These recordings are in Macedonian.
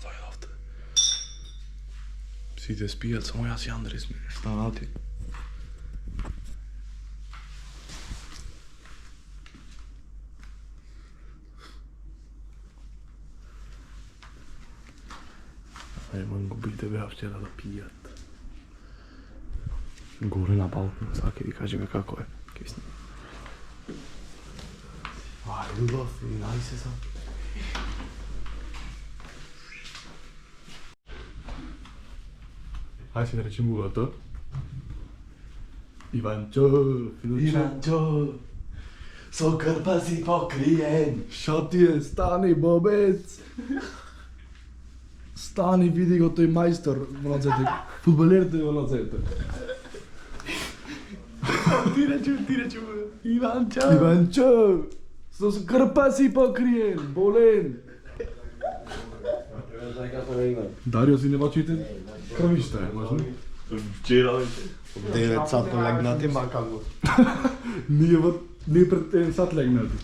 дојдовте. Сите спијат, само јас и Андри сме. Станати. Ман губите беа вчера да пијат. Горе на балкон, саке ви кажеме како е. Ке снима. Љубов, и најсе са. Хај си да речем увато. Иванчо, Филучо. Иванчо, со крпа си покриен. Шо ти е, стани бобец. Стани, види го тој мајстор во ноцете. Фудбалерите во ноцете. Ти рече, Иванчо. Иванчо, со крпа си покриен, болен. Дарио, си не бачите крвишта, можно? Вчера 9 сат легнати макамо. Ние пред 1 сат легнати.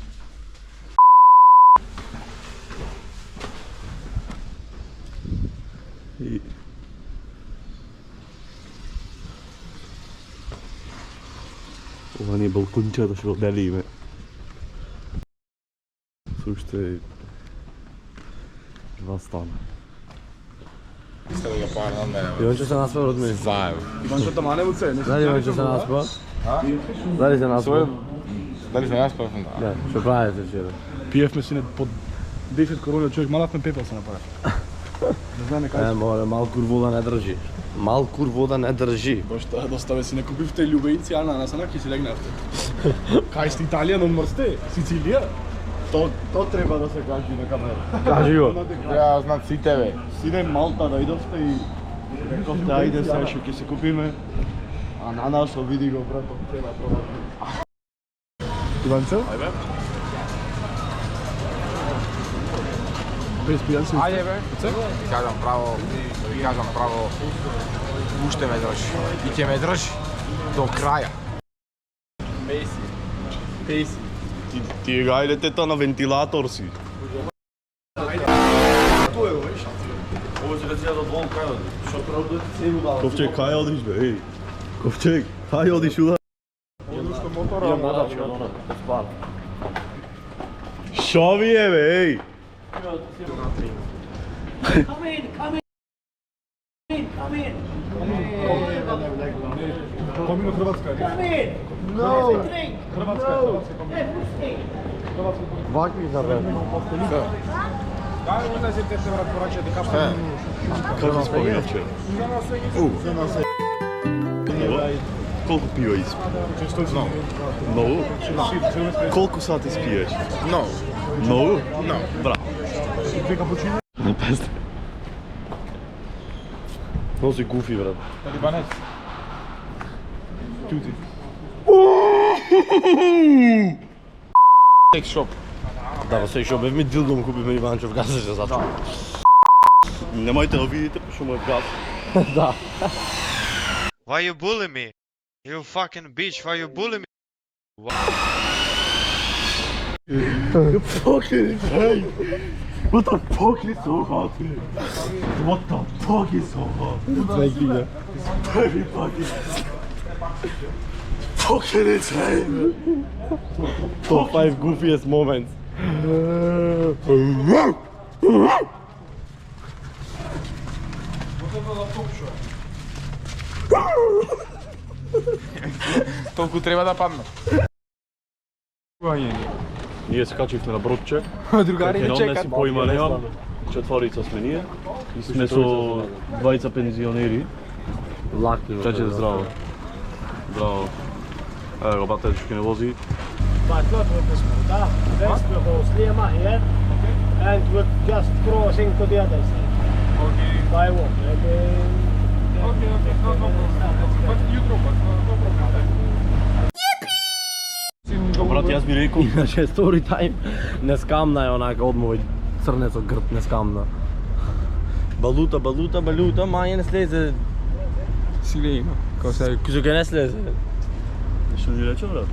Ова не е балкончето што го делиме. Слушате, два стана. Искам да го парам мене. Иванчо се наспа од мене. Заедно. Иванчо тамане во цене. Дали Иванчо се наспа? Дали се наспа? Дали се наспав? Да, што правите вчера? Пиевме си под 10 корони човек, малавме пепел се направи. Не знаеме кај. Море, малку вода не држи. Малку вода не држи. Башта, доставе си не купивте љубејци, а на насана ќе си легнавте. Кај сте Италија, non мрсте? Сицилија? То треба да се кажи на камера. Кажи го. Треба да знаат сите бе. Сине Малта дојдовте и рековте ајде сега што ќе се купиме. А на нас види го брато, треба пробати. Иванчо? Ајде. Без пијан си. Ајде бе. Ви кажам право, уште ме држи. И ќе ме држи до краја. Песи. Ти га идете то на вентилатор си. Ковчег, кај одиш бе, еј? Ковчег, кај одиш уда? Шо ви е бе, еј? Come in. Помино Хрватска. Come in. No. Drink. Хрватска. Everything. Вакви за бе. Како ти спомена вчера? Колку пива испи? Многу? Колку сати спиеш? Много. Многу? Много. Браво. Не песте. Носи гуфи, брат. Талибанец. Тути. Секс шоп. Да, во секој бевме дилдом купиме Иванчо в газеше затоа. Немојте да видите, пошто му е газ. Да. Why you bully me? You fucking bitch, why you bully me? Fucking hey! What the fuck is so hot? What the fuck is so hot? Твекиња. Very fucking fucking insane! Top 5 goofiest moments. Толку треба да паднат. Ние скачивме на бродче. Другари Едно не си поима немам. Четворица сме ние. И сме со двајца пензионери. Лакни. Чаче здраво. Здраво. Evo ga, batterički ne vozi. But not with the scooter. First we go Slema here, and we're just crossing to the other side. Okay. By walk. Okay, no problem. But you drop us, no problem. Брат, јас би рекол, Иначе story time не скамна е онака одмој црнецо грд не скамна. Балута, маја не слезе. Силе има. Како се Кога не слезе. што ни рече, брат?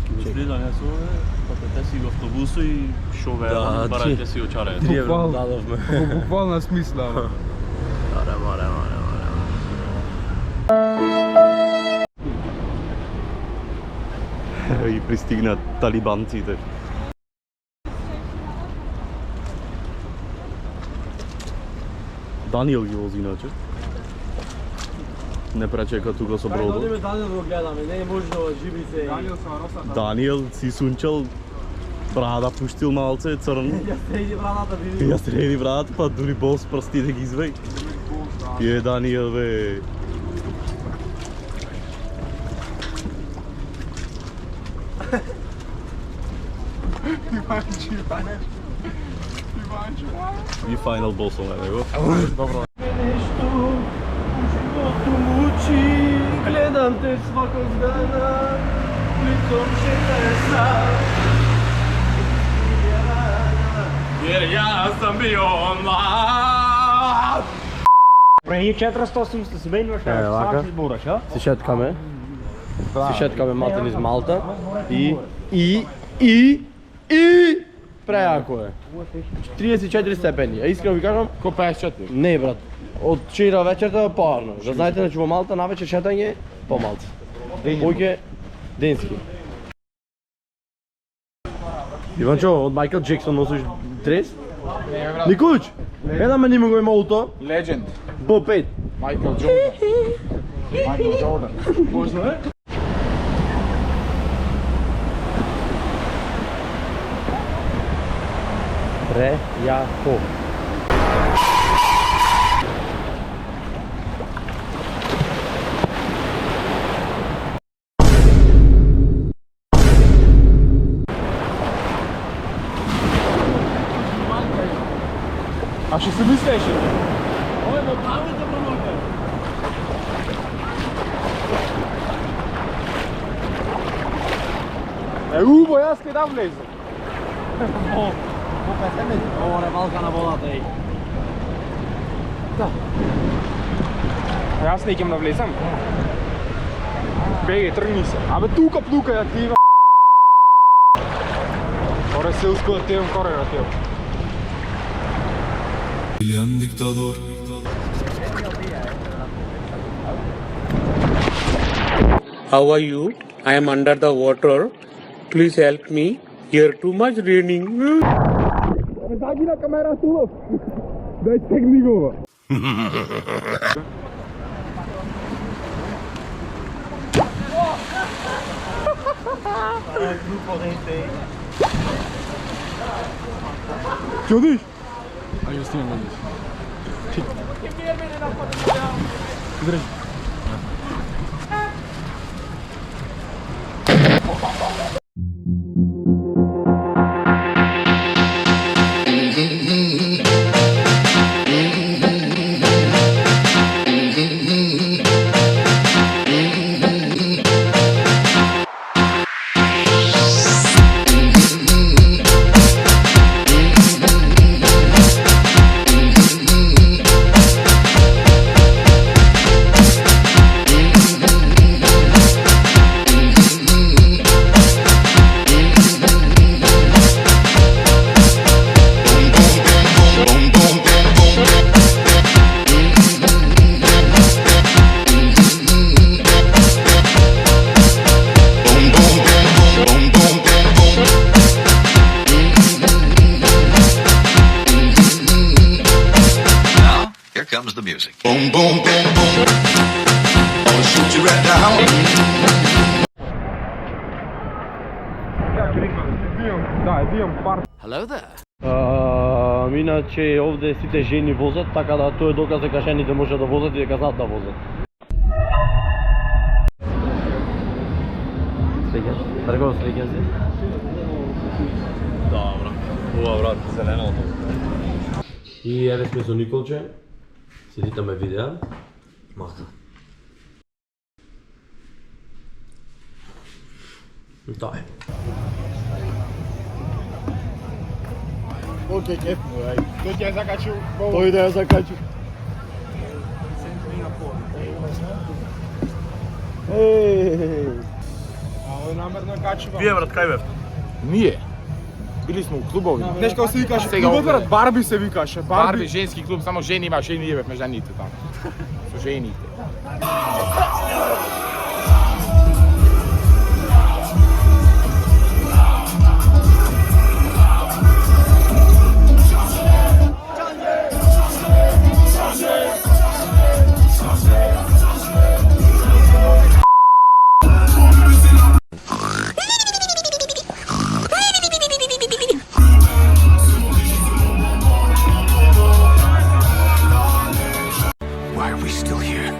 Ке следа не со Те си в автобусу и шове, барате си очаре. 3 евро дадовме. Буквална смисла. Море. И пристигнат талибанците. Даниел ги вози иначе. Не пречека тука со бродот. Одиме Даниел го гледаме, не може да живи се. Даниел си сунчал брада пуштил малце црн. Ја среди брадата види. Ја среди брадата, па дури бол с прсти да ги извеј. Е, Даниел, бе. И финал босо на него. Добро. Нешто у животу мучи, гледам те сваког дана, лицом шетеса. Jer ja sam bio mlad. Преди 480 се бенуваш на сакаш бураш, а? Се шеткаме матен из Малта и преако е. 34 степени, а искрено ви кажам, Ко 54? не брат, од вчера вечерта поарно. Да знаете, значи во Малта навечер шетање помалце. Поќе денски. Иванчо, од Майкл Джексон носиш дрес? Не, брат. Никојч! Една ме нима го има ауто, Legend. B5. Michael Jordan. Michael Jordan. Можно е? Прејако. А што се мислиш? Ой, но прави да промока. Убо, јас кај да влезам. Ovo je Balkana volata ej. Јас не ќе да влезам. Беге, тргни се. Абе тука плука ја ти има. Ора се уско да тевам коре на тевам. How are you? I am under the water. Please help me. Here too much raining. Даги на камера сулов. Дај стегни го. Чудиш? Ајде снимам го. Comes the music. Boom, boom, boom, boom. I'll shoot you right down. Hello there. Иначе овде сите жени возат, така да тоа е доказ дека жените може да возат и дека знаат да возат. Среќа? Тргов среќа си? Добро. Ова брат, зеленото. И еве сме со Николче. Сидитаме видеа. Махта. Тоа е. Оке, кеф му, ај. Тој ќе ја закачи. Тој да ја закачи. А овој намерно ја качува. Вие брат, кај бев? Ние. Били сме у клубови. Знаеш како се викаше? Сега Клубот, овде. брат, Барби се викаше. Барби, женски клуб, само жени има, жени јебевме жените таму. Со жените. Why are we still here?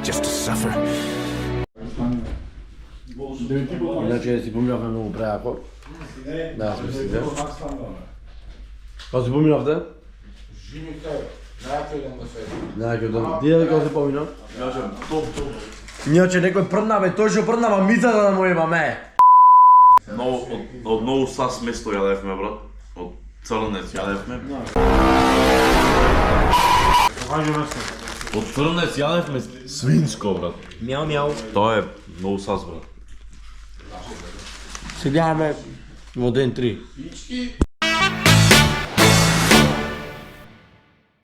Just to suffer? Иначе си поминавме многу преако. Да, сме си дел. Кога си поминавте? Најаќе ден. Тие кога си поминав? Иначе некој прдна, бе, тој што прдна мамицата да му еба, ме. Од ново сас место јадевме, брат. Од Црнец јадевме. Од Црнец јадевме свинско, брат. Мјау, мјау. Тоа е ново сас, брат. Се гледаме во ден 3.